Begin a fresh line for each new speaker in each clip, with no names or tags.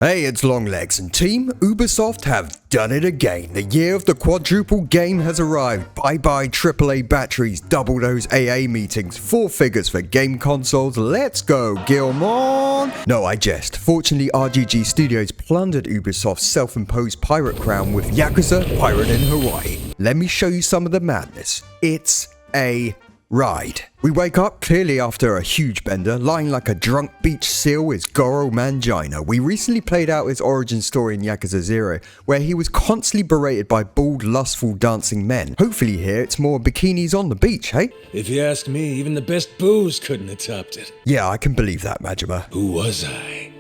Hey, it's Longlegs and team. Ubisoft have done it again. The year of the quadruple game has arrived. Bye bye AAA batteries, double those AA meetings, 4 figures for game consoles. Let's go, Gilmore! No, I jest. Fortunately, RGG Studios plundered Ubisoft's self-imposed pirate crown with Yakuza Pirate in Hawaii. Let me show you some of the madness. It's a ride. We wake up clearly after a huge bender. Lying like a drunk beach seal is Goro Majima. We recently played out his origin story in Yakuza 0, where he was constantly berated by bald, lustful, dancing men. Hopefully here it's more bikinis on the beach, hey?
If you ask me, even the best booze couldn't have topped it.
Yeah, I can believe that, Majima.
Who was I?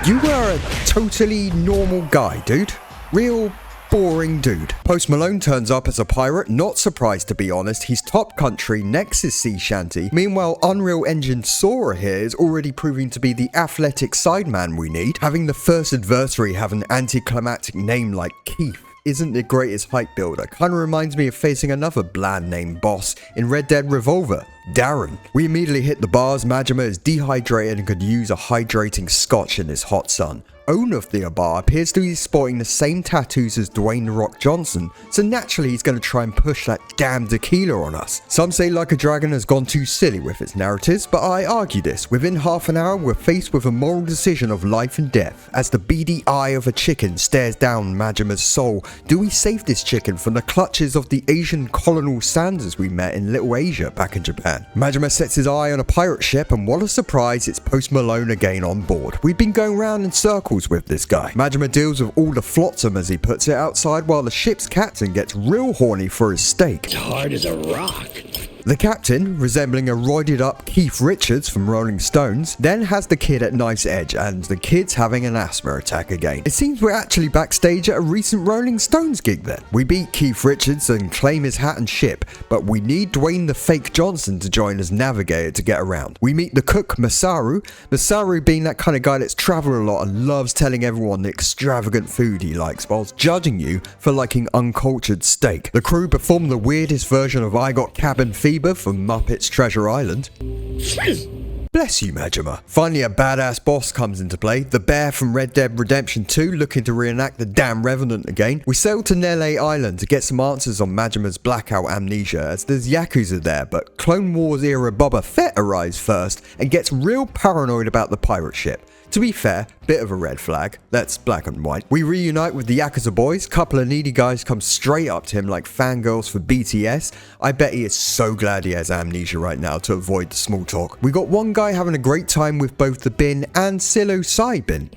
You were a totally normal guy, dude. Real boring dude. Post Malone turns up as a pirate, not surprised to be honest. He's top country, next is sea shanty. Meanwhile, Unreal Engine Sora here is already proving to be the athletic sideman we need. Having the first adversary have an anticlimactic name like Keith isn't the greatest hype builder. Kinda reminds me of facing another bland name boss in Red Dead Revolver, Darren. We immediately hit the bars. Majima is dehydrated and could use a hydrating scotch in this hot sun. Owner of the bar appears to be sporting the same tattoos as Dwayne "The Rock" Johnson, so naturally he's going to try and push that damn tequila on us. Some say Like a Dragon has gone too silly with its narratives, but I argue this. Within half an hour we're faced with a moral decision of life and death. As the beady eye of a chicken stares down Majima's soul, do we save this chicken from the clutches of the Asian colonial Sanders we met in Little Asia back in Japan? Majima sets his eye on a pirate ship, and what a surprise, it's Post Malone again on board. We've been going round in circles with this guy. Majima deals with all the flotsam as he puts it outside while the ship's captain gets real horny for his steak.
Hard as a rock.
The captain, resembling a roided up Keith Richards from Rolling Stones, then has the kid at knife's edge and the kid's having an asthma attack again. It seems we're actually backstage at a recent Rolling Stones gig then. We beat Keith Richards and claim his hat and ship, but we need Dwayne the Fake Johnson to join as navigator to get around. We meet the cook Masaru, Masaru being that kind of guy that's traveled a lot and loves telling everyone the extravagant food he likes whilst judging you for liking uncultured steak. The crew perform the weirdest version of I Got Cabin Fever from Muppets Treasure Island. Bless you, Majima. Finally, a badass boss comes into play. The bear from Red Dead Redemption 2 looking to reenact the damn Revenant again. We sail to Nele Island to get some answers on Majima's blackout amnesia, as there's Yakuza there, but Clone Wars era Boba Fett arrives first and gets real paranoid about the pirate ship. To be fair, bit of a red flag. That's black and white. We reunite with the Yakuza boys. Couple of needy guys come straight up to him like fangirls for BTS. I bet he is so glad he has amnesia right now to avoid the small talk. We got one guy having a great time with both the bin and psilocybin bin.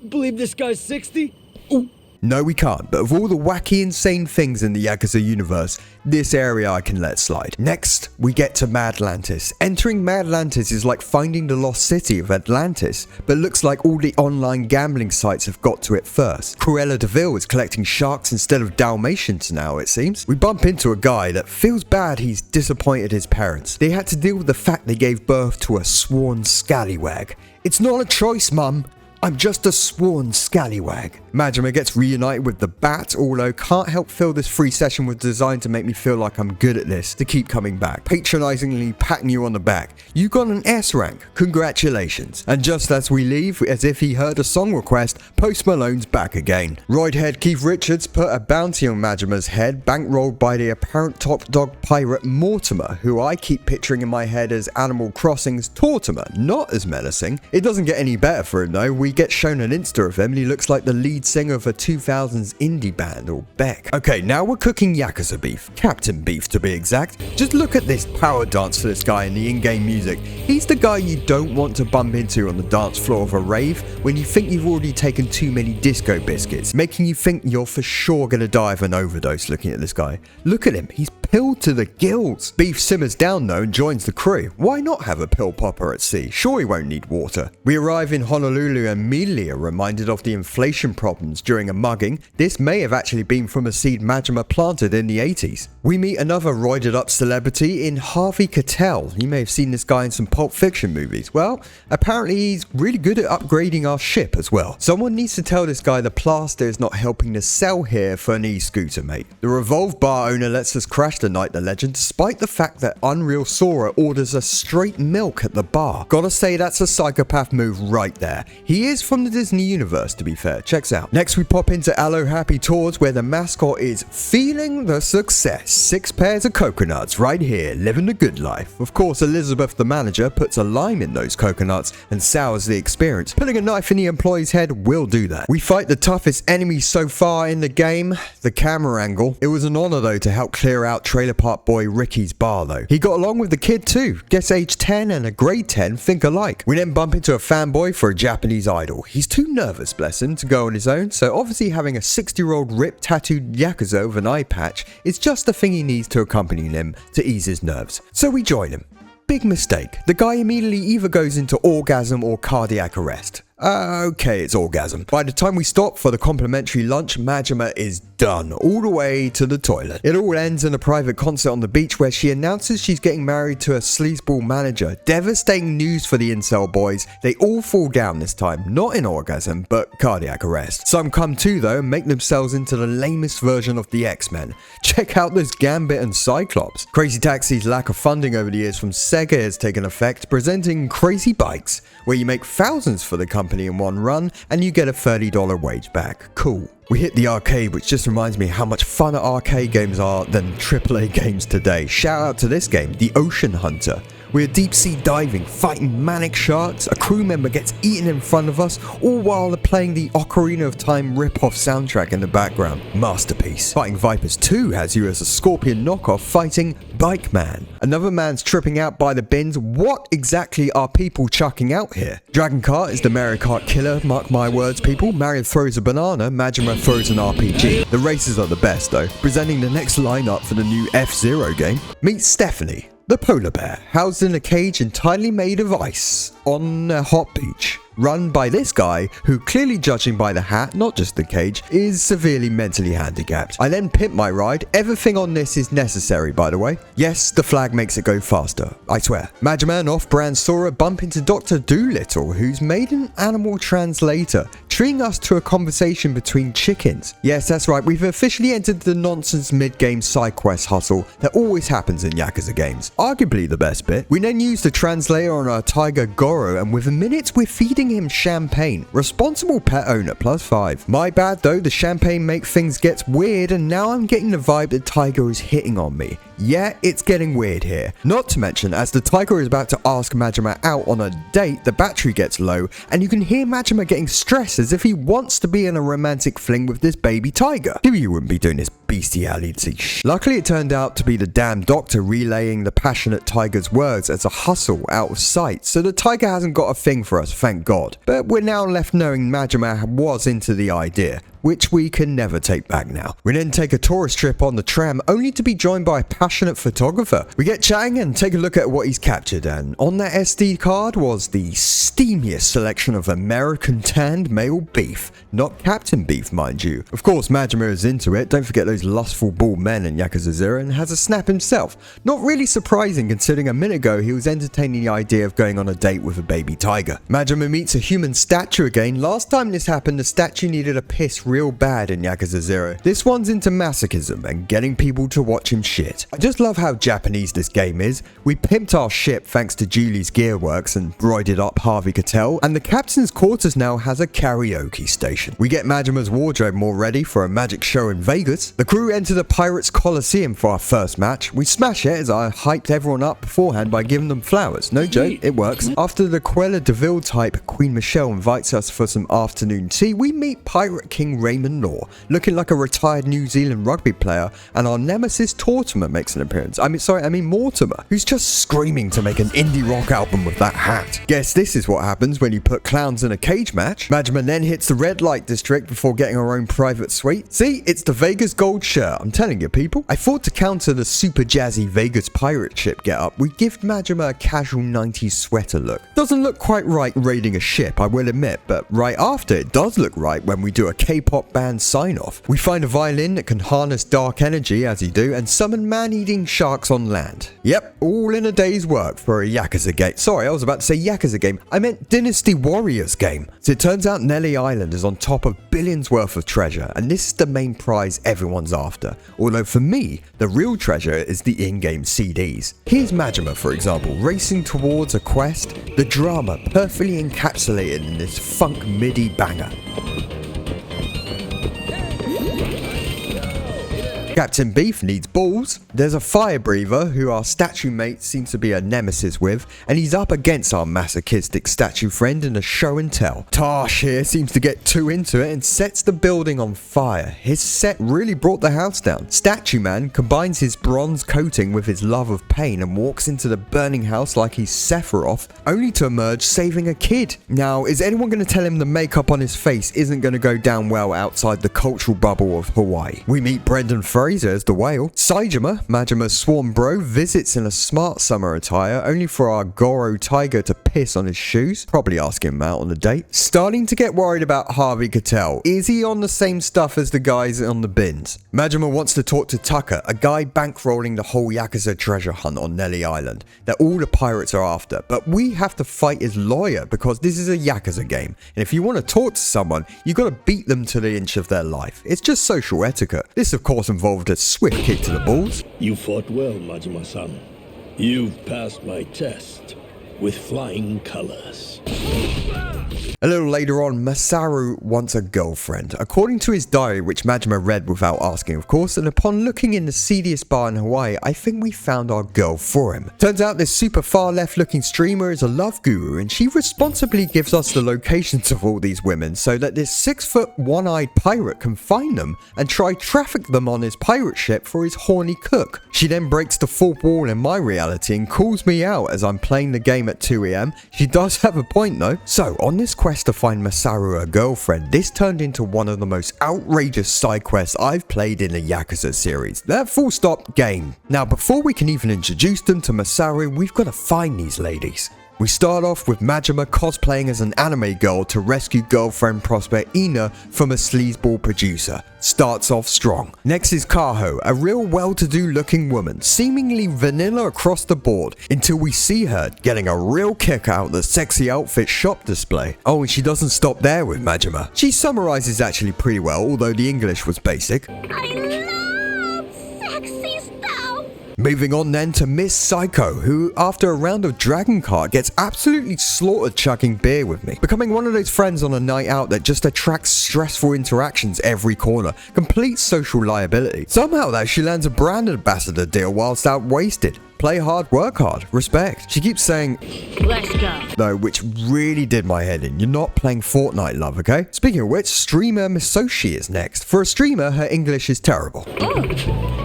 Believe this guy's 60?
Ooh. No, we can't, but of all the wacky, insane things in the Yakuza universe, this area I can let slide. Next, we get to Atlantis. Entering Atlantis is like finding the lost city of Atlantis, but looks like all the online gambling sites have got to it first. Cruella de Vil is collecting sharks instead of Dalmatians now, it seems. We bump into a guy that feels bad he's disappointed his parents. They had to deal with the fact they gave birth to a sworn scallywag. It's not a choice, mum. I'm just a sworn scallywag. Majima gets reunited with the Bat, although can't help feel this free session was designed to make me feel like I'm good at this, to keep coming back. Patronizingly patting you on the back. You got an S rank, congratulations. And just as we leave, as if he heard a song request, Post Malone's back again. Roidhead Keith Richards put a bounty on Majima's head, bankrolled by the apparent top dog pirate Mortimer, who I keep picturing in my head as Animal Crossing's Tortimer, not as menacing. It doesn't get any better for him though. We get shown an Insta of him and he looks like the lead singer of a 2000s indie band or Beck. Okay, now we're cooking Yakuza beef. Captain beef to be exact. Just look at this power dance for this guy in the in-game music. He's the guy you don't want to bump into on the dance floor of a rave when you think you've already taken too many disco biscuits, making you think you're for sure gonna die of an overdose looking at this guy. Look at him, he's pilled to the gills. Beef simmers down though and joins the crew. Why not have a pill popper at sea? Sure he won't need water. We arrive in Honolulu and immediately are reminded of the inflation problems during a mugging. This may have actually been from a seed Majima planted in the 80s. We meet another roided up celebrity in Harvey Keitel. You may have seen this guy in some Pulp Fiction movies. Well, apparently he's really good at upgrading our ship as well. Someone needs to tell this guy the plaster is not helping to sell here for an e-scooter, mate. The Revolve bar owner lets us crash the night the legend, despite the fact that Unreal Sora orders us straight milk at the bar. Gotta say that's a psychopath move right there. He he is from the Disney universe, to be fair. Checks out. Next, we pop into Aloe Happy Tours, where the mascot is feeling the success. 6 pairs of coconuts right here, living the good life. Of course, Elizabeth, the manager, puts a lime in those coconuts and sours the experience. Putting a knife in the employee's head will do that. We fight the toughest enemy so far in the game, the camera angle. It was an honor though to help clear out Trailer Park Boy Ricky's bar though. He got along with the kid too. Guess age 10 and a grade 10 think alike. We then bump into a fanboy for a Japanese idol. He's too nervous, bless him, to go on his own, so obviously having a 60-year-old ripped tattooed Yakuza with an eye patch is just the thing he needs to accompany him to ease his nerves. So we join him. Big mistake. The guy immediately either goes into orgasm or cardiac arrest. Okay, it's orgasm. By the time we stop for the complimentary lunch, Majima is done, all the way to the toilet. It all ends in a private concert on the beach where she announces she's getting married to a sleazeball manager. Devastating news for the incel boys. They all fall down this time, not in orgasm, but cardiac arrest. Some come to though and make themselves into the lamest version of the X-Men. Check out this Gambit and Cyclops. Crazy Taxi's lack of funding over the years from Sega has taken effect, presenting Crazy Bikes, where you make thousands for the company in one run and you get a $30 wage back. Cool. We hit the arcade, which just reminds me how much funner arcade games are than AAA games today. Shout out to this game, The Ocean Hunter. We're deep sea diving, fighting manic sharks, a crew member gets eaten in front of us, all while playing the Ocarina of Time rip-off soundtrack in the background. Masterpiece. Fighting Vipers 2 has you as a Scorpion knockoff fighting Bike Man. Another man's tripping out by the bins. What exactly are people chucking out here? Dragon Kart is the Mario Kart killer, mark my words people. Mario throws a banana, Majima throws an RPG. The races are the best though. Presenting the next lineup for the new F-Zero game. Meet Stephanie, the polar bear, housed in a cage entirely made of ice on a hot beach. Run by this guy who, clearly judging by the hat, not just the cage, is severely mentally handicapped. I then pimp my ride. Everything on this is necessary, by the way. Yes, the flag makes it go faster, I swear. Majima and off-brand Sora bump into Dr. Dolittle, who's made an animal translator, treating us to a conversation between chickens. Yes, that's right, we've officially entered the nonsense mid-game side quest hustle that always happens in Yakuza games. Arguably the best bit. We then use the translator on our tiger Goro, and within minutes we're feeding him champagne. Responsible pet owner +5. My bad though, the champagne make things get weird, and now I'm getting the vibe that Tiger is hitting on me. Yeah, it's getting weird here. Not to mention, as the tiger is about to ask Majima out on a date, the battery gets low, and you can hear Majima getting stressed as if he wants to be in a romantic fling with this baby tiger. Kiryu wouldn't be doing this bestiality shit. Luckily, it turned out to be the damn doctor relaying the passionate tiger's words as a hustle out of sight, so the tiger hasn't got a thing for us, thank God. But we're now left knowing Majima was into the idea, which we can never take back now. We then take a tourist trip on the tram, only to be joined by a passionate photographer. We get chatting and take a look at what he's captured, and on that SD card was the steamiest selection of American tanned male beef. Not Captain Beef, mind you. Of course, Majima is into it. Don't forget those lustful bald men in Yakuza 0, and has a snap himself. Not really surprising considering a minute ago he was entertaining the idea of going on a date with a baby tiger. Majima meets a human statue again. Last time this happened, the statue needed a piss real bad in Yakuza 0. This one's into masochism and getting people to watch him shit. I just love how Japanese this game is. We pimped our ship thanks to Julie's Gearworks and broided up Harvey Keitel, and the captain's quarters now has a karaoke station. We get Majima's wardrobe more ready for a magic show in Vegas. The crew enter the Pirates Coliseum for our first match. We smash it as I hyped everyone up beforehand by giving them flowers. No joke, it works. After the Cruella de Vil type Queen Michelle invites us for some afternoon tea, we meet Pirate King Raymond Law, looking like a retired New Zealand rugby player, and our nemesis Tortimer makes an appearance. I mean Mortimer, who's just screaming to make an indie rock album with that hat. Guess this is what happens when you put clowns in a cage match. Majima then hits the red light district before getting our own private suite. See, it's the Vegas gold shirt. I'm telling you people. I thought to counter the super jazzy Vegas pirate ship getup, we give Majima a casual 90s sweater look. Doesn't look quite right raiding a ship, I will admit, but right after it does look right when we do a K-pop band sign-off. We find a violin that can harness dark energy as you do and summon man-eating sharks on land. Yep, all in a day's work for a Yakuza game. Sorry, I was about to say Yakuza game. I meant Dynasty Warriors game. So it turns out Nelly Island is on top of billions worth of treasure, and this is the main prize everyone's everyone's after, although for me, the real treasure is the in-game CDs. Here's Majima, for example, racing towards a quest, the drama perfectly encapsulated in this funk MIDI banger. Captain Beef needs balls. There's a fire breather who our statue mate seems to be a nemesis with, and he's up against our masochistic statue friend in a show and tell. Tosh here seems to get too into it and sets the building on fire. His set really brought the house down. Statue Man combines his bronze coating with his love of pain and walks into the burning house like he's Sephiroth, only to emerge saving a kid. Now, is anyone going to tell him the makeup on his face isn't going to go down well outside the cultural bubble of Hawaii? We meet Brendan Fraser as the whale. Saejima, Majima's swarm bro, visits in a smart summer attire only for our Goro tiger to piss on his shoes, probably asking him out on a date. Starting to get worried about Harvey Keitel. Is he on the same stuff as the guys on the bins? Majima wants to talk to Tucker, a guy bankrolling the whole Yakuza treasure hunt on Nelly Island that all the pirates are after, but we have to fight his lawyer because this is a Yakuza game, and if you want to talk to someone, you gotta beat them to the inch of their life. It's just social etiquette. This of course involves a swift kick to the balls.
You fought well, Majima-san. You've passed my test with flying colors.
A little later on, Masaru wants a girlfriend, according to his diary, which Majima read without asking of course, and upon looking in the seediest bar in Hawaii, I think we found our girl for him. Turns out this super far left looking streamer is a love guru, and she responsibly gives us the locations of all these women so that this 6-foot one-eyed pirate can find them and try traffic them on his pirate ship for his horny cook. She then breaks the fourth wall in my reality and calls me out as I'm playing the game at 2 AM. She does have a point though. So on this quest to find Masaru a girlfriend, this turned into one of the most outrageous side quests I've played in the Yakuza series. That full stop game. Now before we can even introduce them to Masaru, we've got to find these ladies. We start off with Majima cosplaying as an anime girl to rescue girlfriend prospect Ina from a sleazeball producer. Starts off strong. Next is Kaho, a real well-to-do looking woman, seemingly vanilla across the board, until we see her getting a real kick out the sexy outfit shop display. Oh, and she doesn't stop there with Majima. She summarizes actually pretty well, although the English was basic.
I love sexy stuff.
Moving on then to Miss Psycho, who after a round of Dragon Kart gets absolutely slaughtered chugging beer with me, becoming one of those friends on a night out that just attracts stressful interactions every corner, complete social liability. Somehow though she lands a brand ambassador deal whilst out wasted. Play hard, work hard, respect. She keeps saying,
Let's go.
though, which really did my head in. You're not playing Fortnite, love, okay? Speaking of which, streamer Misoshi is next. For a streamer, her English is terrible.
Oh,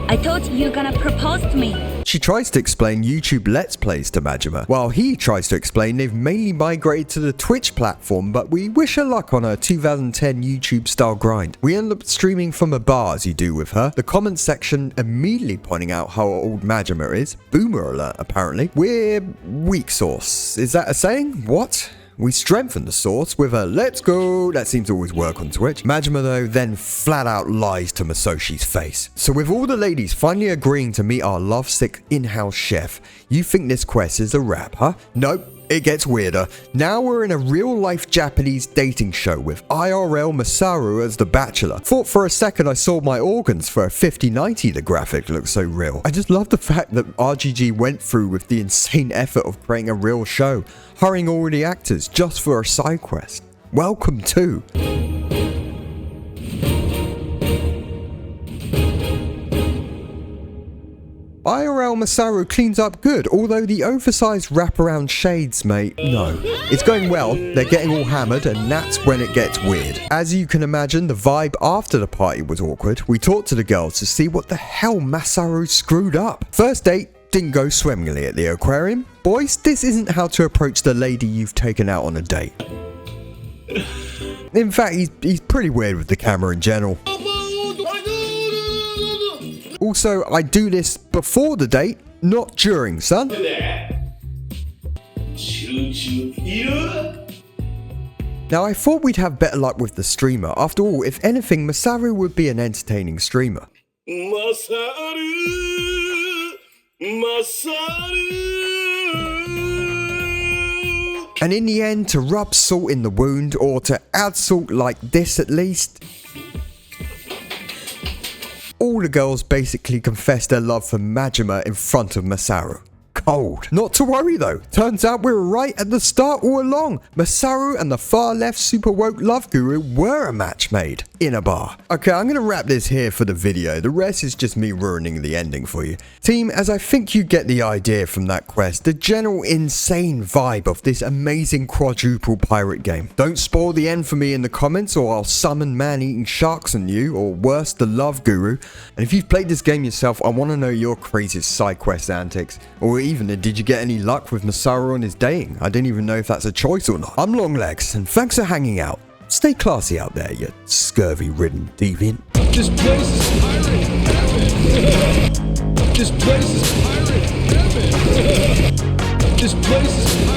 I thought you were gonna propose to me.
She tries to explain YouTube Let's Plays to Majima, while he tries to explain they've mainly migrated to the Twitch platform, but we wish her luck on her 2010 YouTube style grind. We end up streaming from a bar as you do with her, the comment section immediately pointing out how old Majima is. Boomer alert apparently. We're weak sauce. Is that a saying? What? We strengthen the source with a let's go. That seems to always work on Twitch. Majima though then flat out lies to Masoshi's face. So with all the ladies finally agreeing to meet our lovesick in-house chef, you think this quest is a wrap, huh? Nope. It gets weirder. Now we're in a real-life Japanese dating show with IRL Masaru as the bachelor. Thought for a second I sold my organs for a 5090, the graphic looks so real. I just love the fact that RGG went through with the insane effort of creating a real show, hiring all the actors just for a side quest. Welcome to... IRL Masaru cleans up good, although the oversized wraparound shades, mate, no. It's going well, they're getting all hammered, and that's when it gets weird. As you can imagine, the vibe after the party was awkward. We talked to the girls to see what the hell Masaru screwed up. First date didn't go swimmingly at the aquarium. Boys, this isn't how to approach the lady you've taken out on a date. In fact, he's pretty weird with the camera in general. Also, I do this before the date, not during, son. Now, I thought we'd have better luck with the streamer. After all, if anything, Masaru would be an entertaining streamer.
Masaru, Masaru.
And in the end, to rub salt in the wound, or to add salt like this at least, all all the girls basically confess their love for Majima in front of Masaru. Cold. Not to worry though, turns out we were right at the start all along. Masaru and the far left super woke love guru were a match made in a bar. Okay, I'm gonna wrap this here for the video, the rest is just me ruining the ending for you. Team, as I think you get the idea from that quest, the general insane vibe of this amazing quadruple pirate game. Don't spoil the end for me in the comments or I'll summon man-eating sharks on you, or worse, the love guru. And if you've played this game yourself, I want to know your craziest side quest antics, or even did you get any luck with Masaru on his dating? I don't even know if that's a choice or not. I'm Longlegs, and thanks for hanging out. Stay classy out there, you scurvy-ridden deviant.
This place is pirate heaven. This place is pirate heaven. This place is